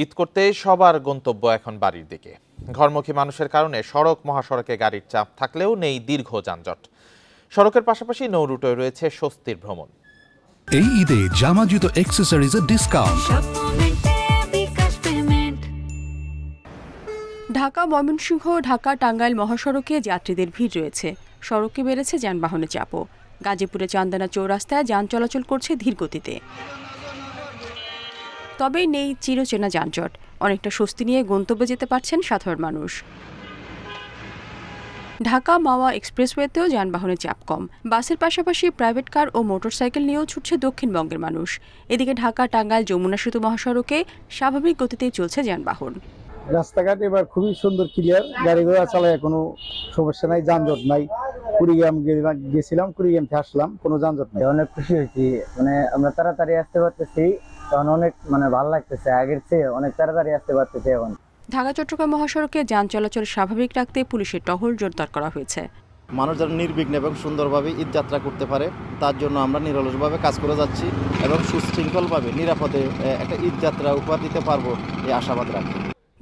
ঈদ করতে সবার গন্তব্য এখন বাড়ির দিকে। ঘরমুখী মানুষের কারণে সড়ক মহাসড়কে গাড়ির চাপ থাকলেও নেই দীর্ঘ যানজট। সড়কের পাশাপাশি নৌ রুটে রয়েছে স্বস্তির ভ্রমণ। এই ঈদে জামা জুতো অ্যাক্সেসরিজের ডিসকাউন্ট। ঢাকা ময়মনসিংহ ঢাকা টাঙ্গাইল মহাসড়কে যাত্রীদের ভিড় রয়েছে। সড়কে বেড়েছে যানবাহনের চাপও। গাজীপুরে চান্দানা চৌরাস্তায় যান চলাচল করছে ধীর গতিতে। তবে নেই চিরচেনা যানজট। অনেকটা স্বস্তি নিয়ে গন্তব্যে যেতে পারছেন সাধারণ মানুষ। ঢাকা মাওয়া এক্সপ্রেসওয়েতেও যানবাহনের চাপ কম। বাসের পাশাপাশি প্রাইভেট কার ও মোটরসাইকেল নিয়েও ছুটছে দক্ষিণবঙ্গের মানুষ। এদিকে ঢাকা টাঙ্গাইল যমুনা সেতু মহাসড়কে স্বাভাবিক গতিতেই চলছে যানবাহন। রাস্তাঘাট এবার খুবই সুন্দর, ক্লিয়ার, গাড়ি ঘোড়া চালায় কোনো সমস্যা নাই, যানজট নাই। কুড়িগ্রাম গেছিলাম, কুড়িগ্রাম থেকে আসলাম, কোনো যানজট নাই। অনেক খুশি হয়েছি, আমরা তাড়াতাড়ি আসতে পারতেছি, তখন অনেক ভালো লাগতেছে। আগের চেয়ে অনেক তাড়াতাড়ি আসতে পারতেছি এখন। ঢাকা চট্টগ্রাম মহাসড়কে যান চলাচল স্বাভাবিক রাখতে পুলিশের টহল জোরদার করা হয়েছে। মানুষ যেন নির্বিঘ্নে এবং সুন্দরভাবে ঈদ যাত্রা করতে পারে, তার জন্য আমরা নিরলসভাবে কাজ করে যাচ্ছি এবং সুশৃঙ্খলভাবে নিরাপদে একটা ঈদ যাত্রা উপহার দিতে পারবো এই আশাবাদ রাখি।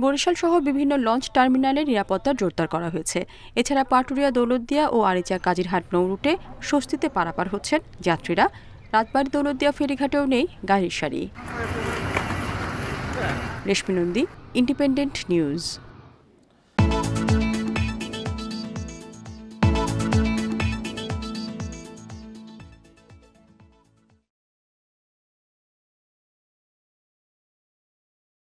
বরিশাল সহ বিভিন্ন লঞ্চ টার্মিনালে নিরাপত্তা জোরদার করা হয়েছে। এছাড়া পাটুরিয়া দৌলতদিয়া ও আরিচা কাজিরহাট নৌ রুটে স্বস্তিতে পারাপার হচ্ছেন যাত্রীরা। রাতবাড়ী দৌলতদিয়া ফেরিঘাটেও নেই গাড়ির সারি। রেশমি নন্দী, ইন্ডিপেন্ডেন্ট নিউজ।